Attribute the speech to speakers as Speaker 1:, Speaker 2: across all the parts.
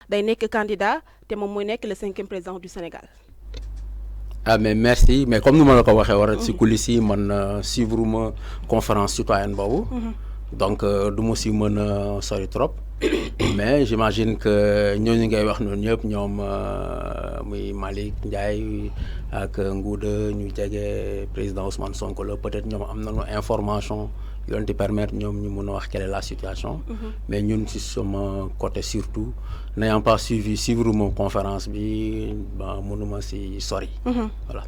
Speaker 1: day nekk candidat te moom mooy nekk le 5e président du Sénégal.
Speaker 2: Ah mais merci mais comme nous ma la ko waxee war ci coulisses yi man suivre ma conférence citoyenne boobu. Donc du ma si mën a sori trop. Mais j'imagine que ñooñu ngay wax noonu ñëpp ñoom muy Malick Ndiaye ak Ngouda ñu jege président Ousmane Sonko la peut-être ñoom am nañu information yu leen di permettre ñoom ñu mun a wax quelle est la situation. Mais ñun si sama côté surtout n'ayant pas suivre mon conférence bi ba mënuma si sori. Voilà.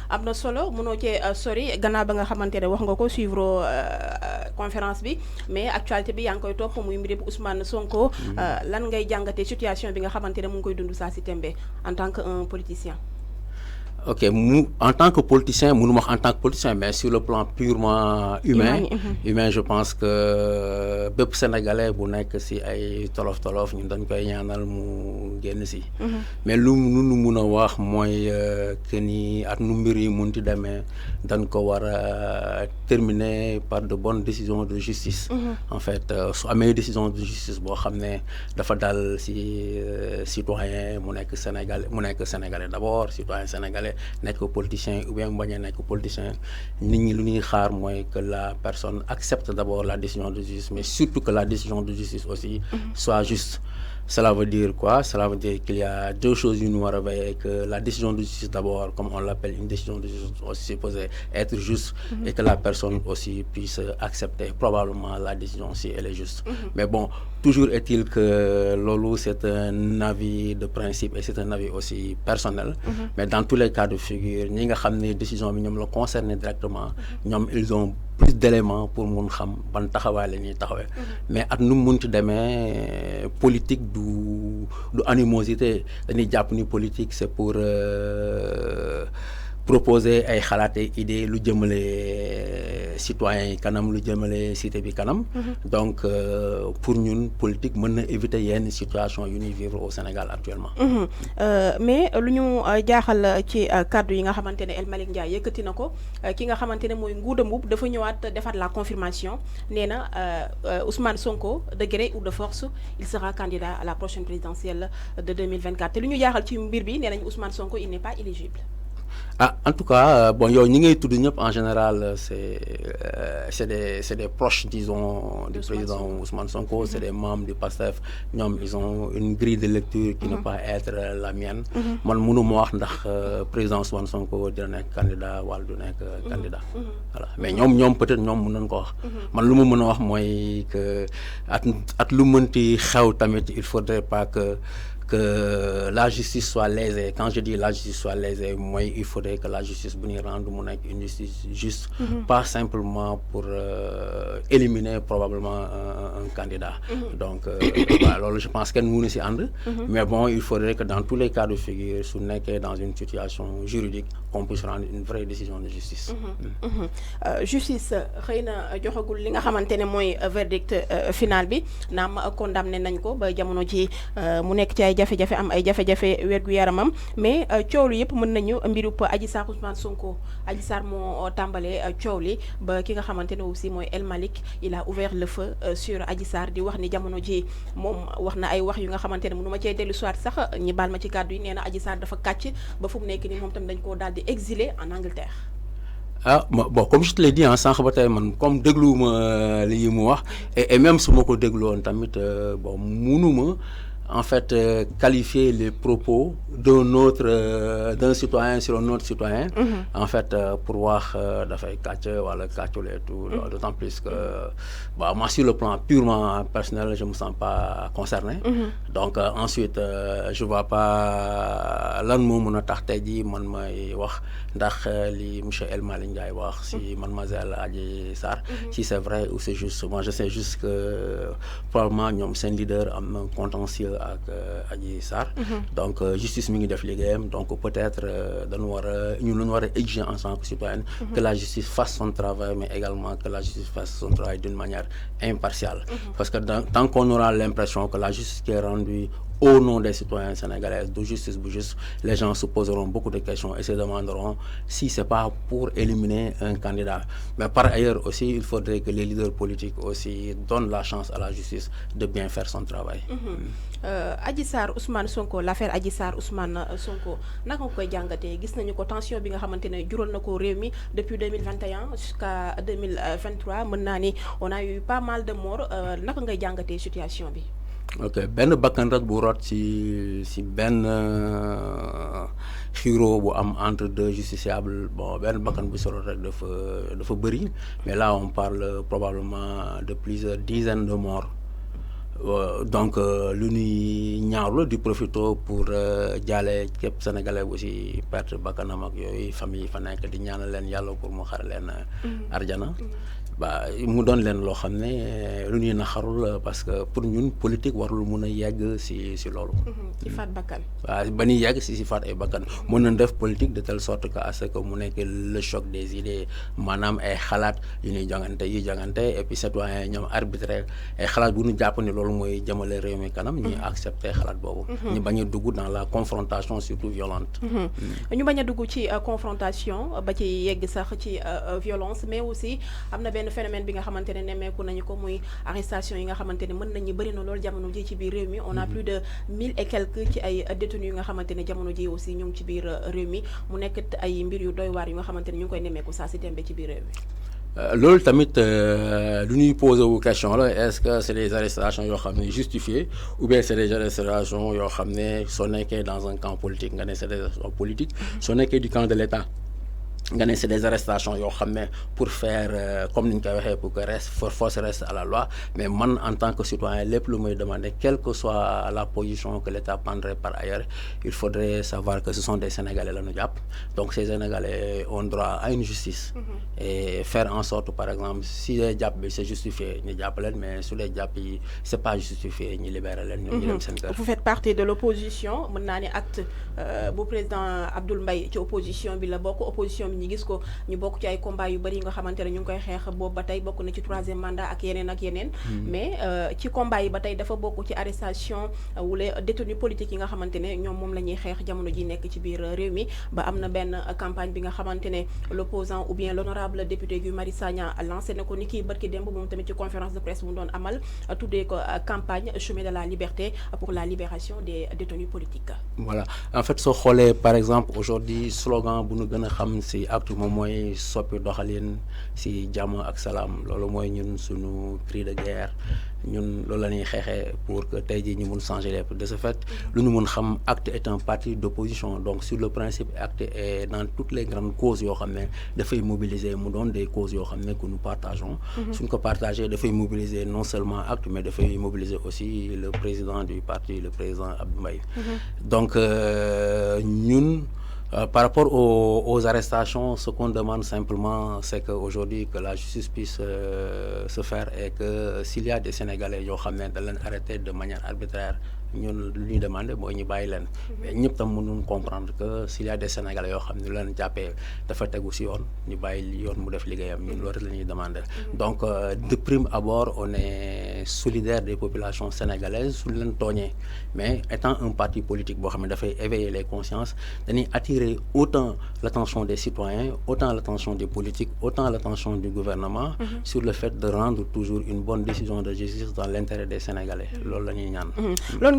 Speaker 1: am na solo mënoo cee sori gannaaw ba nga xamante ne wax nga ko suivre conférence bi mais actualité bi yaa ngi koy topp muy mbiri Ousmane Sonko. lan ngay jàngatee situation bi nga xamante ne mu ngi koy dund saa si tembe en tant que un politicien.
Speaker 2: Ok, en tant que politicien, en tant que politicien, mais sur le plan purement humain, je pense que bépp Sénégalais bu nekk si ay tolof ñu dañ koy ñaanal mu génn si. Mais lu nu mun a wax mooy que ni at nu mbir yi munti demee dañ ko war a terminer par de bonnes décisions de justice. En fait su amee décision de justice boo xam ne dafa dal si citoyen mu nekk sénégalais d'abord citoyen sénégalais. Nekk politicien ou bien bañ a nekk politicien nit ñi lu ñuy xaar mooy que la personne accepte d'abord la décision de justice mais surtout que la décision de justice aussi soit juste. Cela veut dire quoi? Cela veut dire qu'il y a deux choses yu ñu war a veiller que la décision de justice d'abord comme on l'appelle une décision de justice aussi supposée être juste et que la personne aussi puisse accepter probablement la décision si elle est juste. Mais bon, toujours est-il que loolu c'est un avis de principe et c'est un avis aussi personnel. Mais dans tous les cas de figure ñi nga xam ne décision bi ñoom la concerné directement ñoom ils ont plus d'éléments pour mun xam ban taxawaay la ñuy taxawee. Mais at nu munti demee politique du animosité dañuy jàpp ni politique c'est pour proposer ay xalaat ay idées lu jëmale citoyens yi kanam lu jëmale cité bi kanam. Donc pour ñun politique mën na éviter yenn situation yu ñuy vivre au Sénégal actuellement.
Speaker 1: Mais lu ñu jaaxal ci kàddu yi nga xamante ne El Malick Ndiaye yëkkati na ko ki nga xamante ne mooy Ngouda Mboup dafa ñëwaat defaat la confirmation nee na Ousmane Sonko de gré ou de force il sera candidat à la prochaine présidentielle de 2024 te lu ñu jaaxal ci mbir bi nee nañ Ousmane Sonko il n'est pas éligible.
Speaker 2: Ah, en tout cas, bon, ñi ngay tudd ñëpp en général c'est des proches disons du président Ousmane Sonko, c'est des membres du PASTEF. Ñoom ils ont une grille de lecture qui ne peut pas être la mienne. Man mënuma wax ndax président Ousmane Sonko dina nekk candidat wala du nekk candidat. Voilà, mais ñoom peut-être ñoom mën nañ ko wax. Man lu ma mën a wax mooy que at lu mënti xew tamit il faudrait pas que la justice soit lésée. Quand je dis la justice soit lésée, moi, il faudrait que la justice puisse rendre une justice juste, pas simplement pour éliminer probablement un candidat. Donc, alors je pense que nous aussi andré, mais bon, il faudrait que dans tous les cas de figure, si on est dans une situation juridique, qu'on puisse rendre une vraie décision de justice.
Speaker 1: Justice, xeyna joxagul li nga xamantene moy verdict final bi nam condamné nañ ko ba jamono ji mu nekk ci ay jafe-jafe am ay jafe-jafe wérgu yaramam mais coow li yëpp mën nañu mbirup Adji Sarr Ousmane Sonko Adji Sarr moo tàmbalee coow li ba ki nga xamante ne aussi mooy El Malick il a ouvert le feu sur Adji Sarr di wax ni jamono ji moom wax na ay wax yu nga xamante ne mënu ma cee dellu soit sax ñi baal ma ci kàddu yi nee na Adji Sarr dafa kàcc ba fu mu nekk ni moom tam dañ koo daal di exilé en Angleterre.
Speaker 2: Ah bon comme je te l'ai dit sànq ba tey man comme dégluwuma li mu wax et même su ma ko dégluwoon tamit bon munuma en fait qualifier les propos d'un citoyen sur un autre citoyen en fait pour wax dafay kàcc wala kàccul et tout d'autant plus que bah, moi sur le plan purement personnel je me sens pas concerné donc ensuite je vois pas lan moo mën a tax tey jii man may wax ndax li monsieur El Malick Ndiaye wax si mademoiselle Adji Sarr si c'est vrai ou c'est juste moi je sais juste que probablement ñoom seen leader am na contentieux ak Adji Sarr donc justice mi ngi def liggéeyam donc peut-être dañu war a ñun lañu war a exiger en tant que citoyenne que la justice fasse son travail mais également que la justice fasse son travail d'une manière impartiale parce que tant qu'on aura l'impression que la justice qui est rendue au nom des citoyens sénégalais de justice bu juste les gens se poseront beaucoup de questions et se demanderont si c'est pas pour éliminer un candidat. Mais par ailleurs aussi, il faudrait que les leaders politiques aussi donnent la chance à la justice de bien faire son travail.
Speaker 1: Adji Sarr Ousmane Sonko, l'affaire Adji Sarr Ousmane Sonko naka nga koy jàngatee gis nañu ko tension bi nga xamante ne jural na ko réew mi depuis 2021 jusqu'à 2023 mën naa ni on a eu pas mal de morts naka ngay jàngatee situation bi.
Speaker 2: Ok, benn bakkan rek bu rot si benn xiro bu am entre deux justiciables, bon benn bakkan bu solo rek dafa bëri, mais là on parle probablement de plusieurs dizaines de morts. Donc lu ñuy ñaawlu di profito pour jaale képp sénégalais aussi perte bakkanam ak yooyu famille fa nekk di ñaanal leen yàlla pour mu xare leen arjana. Ba mu doon leen loo xam ne lu ñuy naxarul parce que pour ñun politique warul mun a yegg si loolu.
Speaker 1: ci faat bakkan.
Speaker 2: waaw ba ñuy yegg si faat ay bakkan mën nañ def politique de telle sorte que à ce que mu nekk le choc des idées maanaam ay xalaat yu ñuy jongante et puis citoyens ñoom arbitraire ay xalaat bu ñu jàpp ni loolu mooy jëmale réew mi kanam. ñuy accepter xalaat boobu. ñu bañ a dugg dans la confrontation surtout violente.
Speaker 1: ñu bañ a dugg ci confrontation ba ci yegg sax ci violence mais aussi am na benn phénomène bi nga xamante ne nemmeeku nañu ko muy arrestation yi nga xamante ne mën nañu bëri na loolu jamono ji ci biir réew mi on a plus de 1000 et quelques ci ay détenus yu nga xamante ne jamono ji aussi ñu ngi ci biir réew mi mu nekk ay mbir yu doy waar yu nga xamante ne ñu ngi koy nemmeeku saa si tembe ci biir réew mi.
Speaker 2: loolu tamit lu ñuy posé wu question la est-ce que c'est des arrestations yoo xam ne justifiées ou bien c'est des arrestations yoo xam ne soo nekkee dans un camp politique nga ne c'est des arrestations politiques soo nekkee du camp de l'État nga ne c'est des arrestations yoo xam ne pour faire comme ni ñu koy waxee pour que force reste à la loi mais man en tant que citoyen lépp lu may demander quelle que soit la position que l'État prendrait par ailleurs il faudrait savoir que ce sont des Sénégalais la ñu jàpp donc ces Sénégalais ont droit à une justice et faire en sorte par exemple si les jàpp bi c'est justifié ñu jàpp leen mais su les jàpp yi c'est pas justifié ñu libérer leen ñoom ñu dem seen kër.
Speaker 1: Vous faites partie de l'opposition mën naa ne acte bu président Abdoul Mbaye ci opposition bi la bokk opposition bi ñu gis ko ñu bokk ci ay combat yu bari yi nga xamante ne ñu ngi koy xeex boobu ba tey bokk na ci 3e mandat ak yeneen mais ci combat yi ba tey dafa bokk ci arrestation wala détenu politique yi nga xamante ne ñoom moom la ñuy xeex jamono ji nekk ci biir réew mi ba am na benn campagne bi nga xamante ne l'opposant ou bien l'honorable député Guy Marius Sagna lancé na ko ni kii barki démb moom tamit ci conférence de presse bu mu doon amal tuddee ko campagne chemin de la liberté pour la libération des détenus politiques.
Speaker 2: Voilà en fait soo xoolee par exemple aujourd'hui slogan bu ñu gën a xam si acte moom mooy soppi doxalin si jàmm ak salaam loolu mooy ñun suñu cri de guerre ñun loolu la ñuy xeexee pour que tey jii ñu mun changer les de ce fait lu ñu mun xam acte est un parti d'opposition donc sur le principe acte est dans toutes les grandes causes yoo xam ne dafay mobiliser mu doon des causes yoo xam ne que nous partageons suñ ko partagé dafay mobiliser non seulement acte mais dafay mobiliser aussi le président du parti le président Abdoul Mbaye donc ñun par rapport aux arrestations, ce qu'on demande simplement, c'est qu'aujourd'hui, que la justice puisse se faire et que s'il y a des Sénégalais qui ont arrêté de manière arbitraire, ñun lu ñuy demander mooy ñu bàyyi leen mais ñëpp tam mënuñ comprendre que s'il y a des Sénégalais yoo xam ne leen jàppee dafa tegu si yoon ñu bàyyi yoon mu def liggéeyam ñun loolu la ñuy demander donc de prime abord on est solidaire des populations sénégalaises su leen tooñee mais étant un parti politique boo xam ne dafay éveiller les consciences dañuy attirer autant l'attention des citoyens autant l'attention des politiques autant l'attention du gouvernement sur le fait de rendre toujours une bonne décision de justice dans l'intérêt des Sénégalais loolu la ñuy ñaan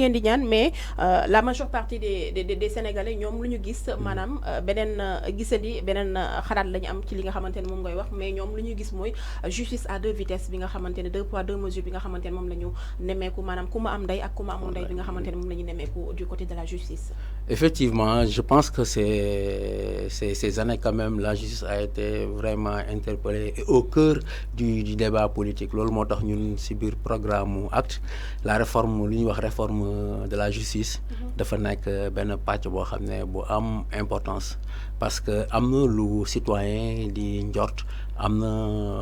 Speaker 1: ngeen di ñaan mais la majeure partie des Sénégalais ñoom lu ñu gis maanaam beneen gisandi beneen xalaat la ñu am ci li nga xamante ne moom ngay wax mais ñoom lu ñu gis mooy justice à deux vitesses bi nga xamante ne 2 poids 2 mesures bi nga xamante ne moom la ñu nemmeeku maanaam ku ma am ndey ak ku ma amul ndey bi nga xamante ne moom la ñu nemmeeku du côté de la justice.
Speaker 2: Effectivement, je pense que ces années quand même la justice a été vraiment interpellée et au cœur du débat politique loolu moo tax ñun ci biir programme acte la réforme lu ñuy wax réforme de la justice dafa nekk benn pàcc boo xam ne bu am importance parce que am na lu citoyen di njort am na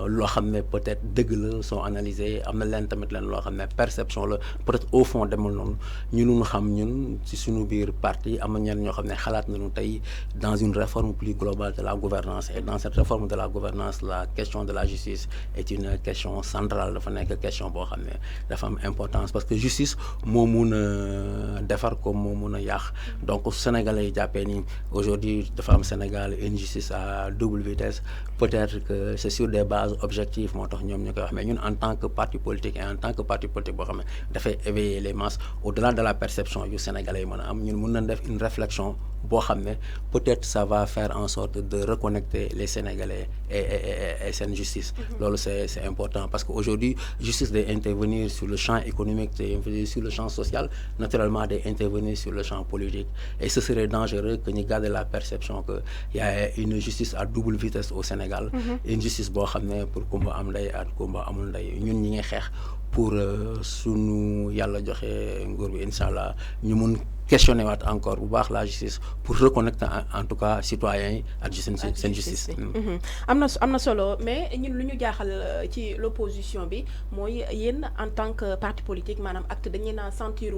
Speaker 2: loo xam ne peut-être dëgg la soo analyser am na leen tamit leen loo xam ne perception la peut-être au fond demul noonu ñun xam ñun ci suñu biir parti am na ñenn ñoo xam ne xalaat nañu tey dans une réforme plus globale de la gouvernance et dans cette réforme de la gouvernance la question de la justice est une question centrale dafa nekk question boo xam ne dafa am importance parce que justice moo mun a defar ko moo mun a yàq donc Sénégalais yi jàppee ni aujourd'hui dafa am Sénégal une justice à double vitesse peut-être que c'est sur des bases objectives moo tax ñoom ñu koy wax mais ñun en tant que parti politique et en tant que parti politique boo xam ne dafay éveiller les masses au-delà de la perception yu Sénégalais yi mën a am ñun mun nañ def une réflexion boo xam ne peut-être ça va faire en sorte de reconnecter les Sénégalais et seen justice loolu c'est important parce que aujourd'hui justice day intervenir sur le champ économique day intervenir sur le champ social naturellement day intervenir sur le champ politique et ce serait dangereux que ñu garder la perception que y a une justice à double vitesse au Sénégal une justice boo xam ne pour kumba am ndey ak kumba amul ndey ñun ñi ngi xeex pour sunu yàlla joxe nguur bi incha allah ñu mun questionner waat encore bu baax la justice pour reconnecter en tout cas citoyens yi ak seen justice.
Speaker 1: am na solo mais ñun lu ñu jaaxal ci l'opposition bi mooy yéen en tant que parti politique maanaam acte dañu naan sentir